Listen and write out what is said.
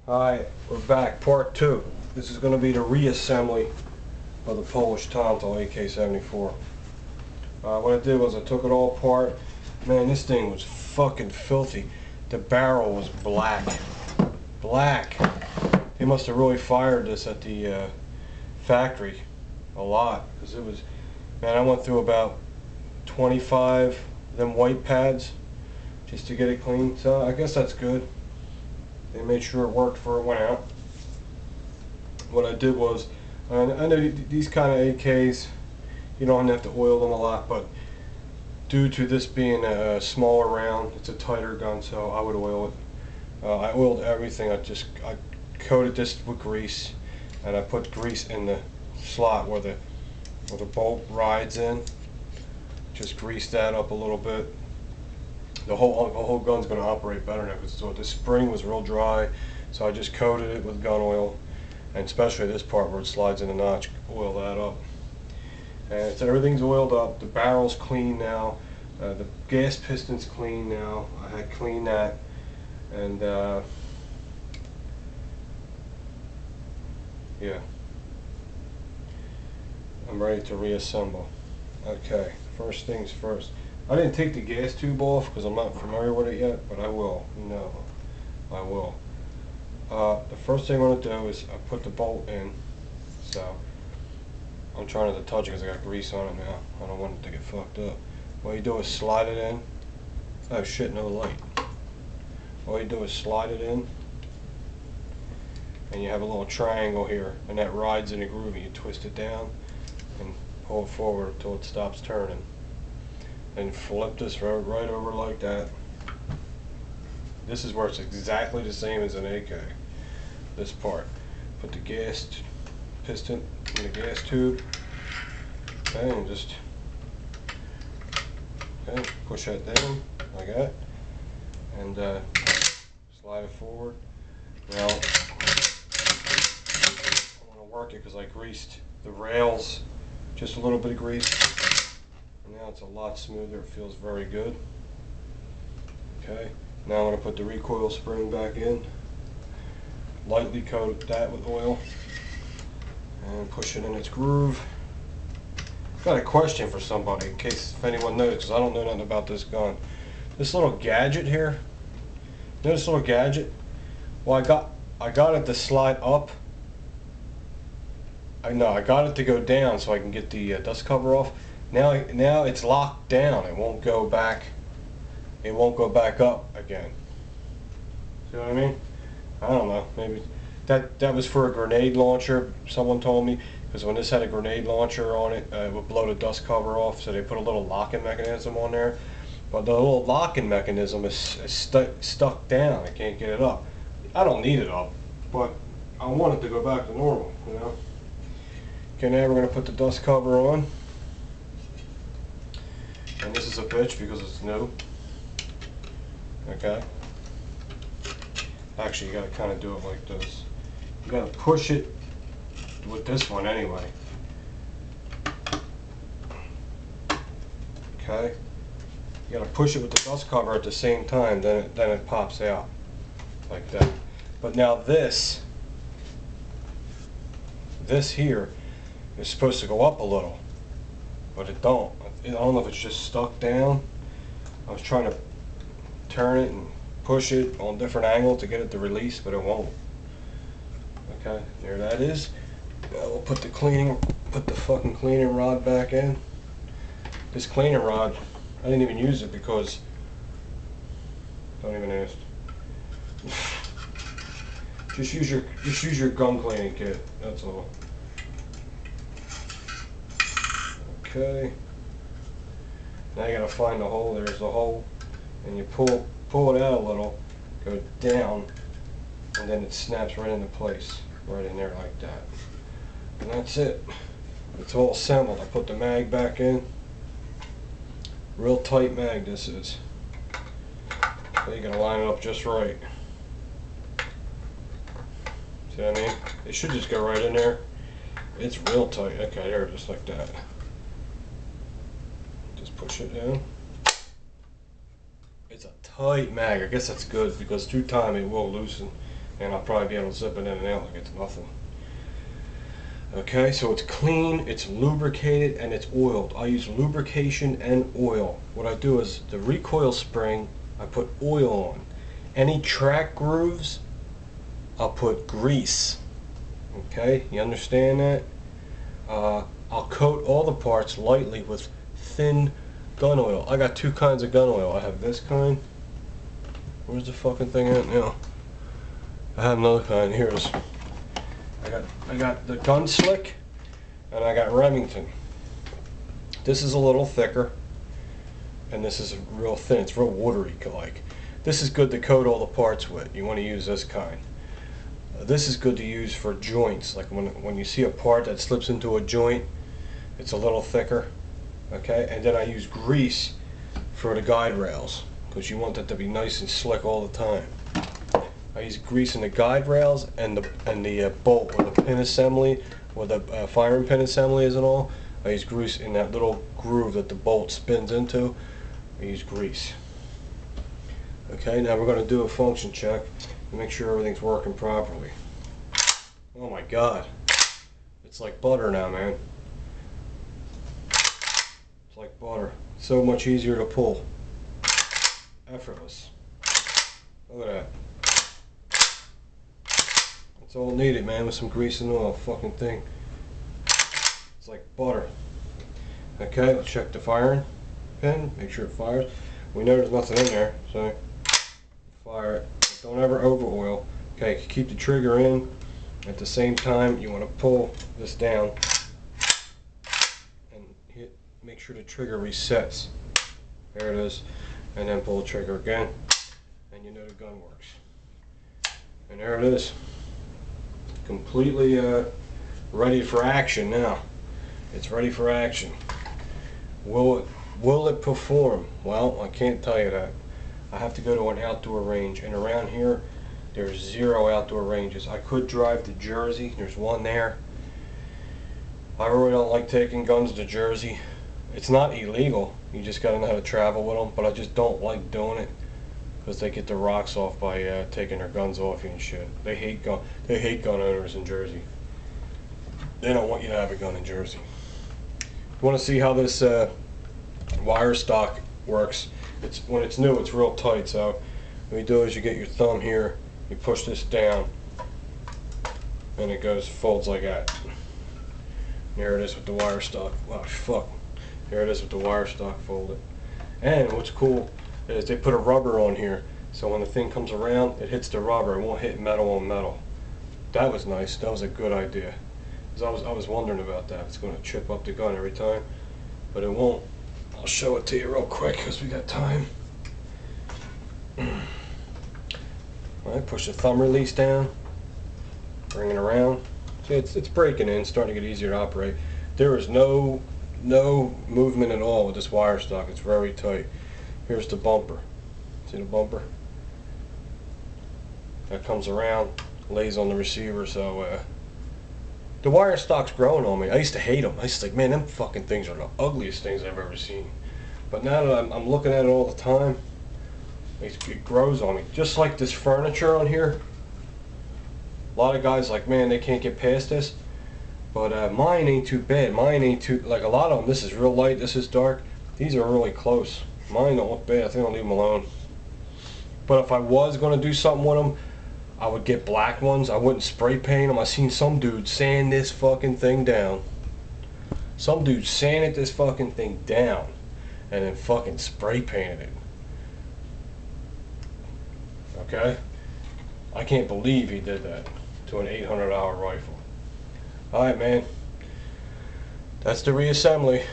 Alright, we're back, part 2. This is going to be the reassembly of the Polish tantal AK-74. What I did was I took it all apart. Man, this thing was fucking filthy. The barrel was black. Black. They must have really fired this at the factory a lot, because it was, man, I went through about 25 of them white pads just to get it clean. So I guess that's good. They made sure it worked before it went out. What I did was, I know these kind of AKs, you don't have to oil them a lot, but due to this being a smaller round, it's a tighter gun, so I would oil it. I oiled everything. I coated this with grease, and I put grease in the slot where the bolt rides in. Just grease that up a little bit. The whole gun's going to operate better now, because the spring was real dry, so I just coated it with gun oil, and especially this part where it slides in the notch, oil that up. And so everything's oiled up. The barrel's clean now. The gas piston's clean now. I had cleaned that, and yeah, I'm ready to reassemble. Okay, first things first. I didn't take the gas tube off because I'm not familiar with it yet, but I will. No, I will. The first thing I'm going to do is I put the bolt in. So I'm trying not to touch it because I got grease on it now. I don't want it to get fucked up. What you do is slide it in. Oh shit, no light. All you do is slide it in, and you have a little triangle here, and that rides in a groove, and you twist it down and pull it forward until it stops turning. And flip this right over like that. This is where it's exactly the same as an AK. This part. Put the gas piston in the gas tube. Okay, and just push that down like that. And slide it forward. Now, I want to work it because I greased the rails, just a little bit of grease. Now it's a lot smoother. It feels very good. Okay, now I'm going to put the recoil spring back in, lightly coat that with oil, and push it in its groove. Got a question for somebody, in case if anyone knows, because I don't know nothing about this gun. This little gadget here, you know this little gadget? Well, I got it to slide up. I got it to go down so I can get the dust cover off. Now it's locked down. It won't go back. It won't go back up again. See what I mean? I don't know. Maybe that was for a grenade launcher. Someone told me, because when this had a grenade launcher on it, it would blow the dust cover off. So they put a little locking mechanism on there. But the little locking mechanism is stuck down. I can't get it up. I don't need it up, but I want it to go back to normal. You know. Okay, now we're going to put the dust cover on. And this is a bitch because it's new. Okay. Actually, you gotta kind of do it like this. You gotta push it with this one anyway. Okay. You gotta push it with the dust cover at the same time. Then it pops out like that. But now this here is supposed to go up a little, but it don't. I don't know if it's just stuck down. I was trying to turn it and push it on different angles to get it to release, but it won't. Okay, there that is. Now we'll put the fucking cleaning rod back in. This cleaning rod, I didn't even use it because, don't even ask. Just use your gun cleaning kit. That's all. Okay. Now you gotta find the hole. There's the hole, and you pull it out a little, go down, and then it snaps right into place, right in there like that. And that's it. It's all assembled. I put the mag back in. Real tight mag this is. So you gotta line it up just right. See what I mean? It should just go right in there. It's real tight. Okay, there, just like that. Push it down. It's a tight mag. I guess that's good because through time it will loosen and I'll probably be able to zip it in and out like it's nothing. Okay, so it's clean, it's lubricated, and it's oiled. I use lubrication and oil. What I do is the recoil spring, I put oil on. Any track grooves, I'll put grease. Okay, you understand that? I'll coat all the parts lightly with thin gun oil. I got two kinds of gun oil. I have this kind. Where's the fucking thing at now? I have another kind. Here it is. I got the Gun Slick, and I got Remington. This is a little thicker, and this is real thin. It's real watery like. This is good to coat all the parts with. You want to use this kind. This is good to use for joints. Like when you see a part that slips into a joint, it's a little thicker. Okay, and then I use grease for the guide rails because you want that to be nice and slick all the time. I use grease in the guide rails and the bolt or the pin assembly or the firing pin assembly is and all. I use grease in that little groove that the bolt spins into. I use grease. Okay, now we're going to do a function check to make sure everything's working properly. Oh my God, it's like butter now, man. It's like butter. So much easier to pull. Effortless. Look at that. That's all needed, man, with some grease and oil. Fucking thing. It's like butter. Okay, let's check the firing pin. Make sure it fires. We know there's nothing in there, so fire it. But don't ever over oil. Okay, keep the trigger in. At the same time, you want to pull this down and hit. Make sure the trigger resets. There it is. And then pull the trigger again, and you know the gun works. And there it is. Completely ready for action now. It's ready for action. Will it perform? Well, I can't tell you that. I have to go to an outdoor range, and around here there's 0 outdoor ranges. I could drive to Jersey. There's one there. I really don't like taking guns to Jersey. It's not illegal. You just got to know how to travel with them, but I just don't like doing it because they get the rocks off by taking their guns off you and shit. They hate gun owners in Jersey. They don't want you to have a gun in Jersey. You want to see how this wire stock works? When it's new, it's real tight. So what you do is you get your thumb here, you push this down, and it folds like that. There it is with the wire stock. Wow, fuck. There it is with the wire stock folded. And what's cool is they put a rubber on here, so when the thing comes around, it hits the rubber. It won't hit metal on metal. That was nice. That was a good idea. Because I was wondering about that. It's going to chip up the gun every time, but it won't. I'll show it to you real quick because we got time. Alright, push the thumb release down, bring it around. See, it's breaking in, starting to get easier to operate. There is no movement at all with this wire stock. It's very tight. Here's the bumper. See the bumper? That comes around, lays on the receiver. So the wire stock's growing on me. I used to hate them. I used to think, man, them fucking things are the ugliest things I've ever seen. But now that I'm looking at it all the time, it grows on me. Just like this furniture on here. A lot of guys like, man, they can't get past this. But mine ain't too bad. Mine ain't too, like a lot of them, this is real light, this is dark. These are really close. Mine don't look bad. I think I'll leave them alone. But if I was going to do something with them, I would get black ones. I wouldn't spray paint them. I seen some dude sand this fucking thing down. Some dude sanded this fucking thing down and then fucking spray painted it. Okay? I can't believe he did that to an $800 rifle. Alright, man. That's the reassembly.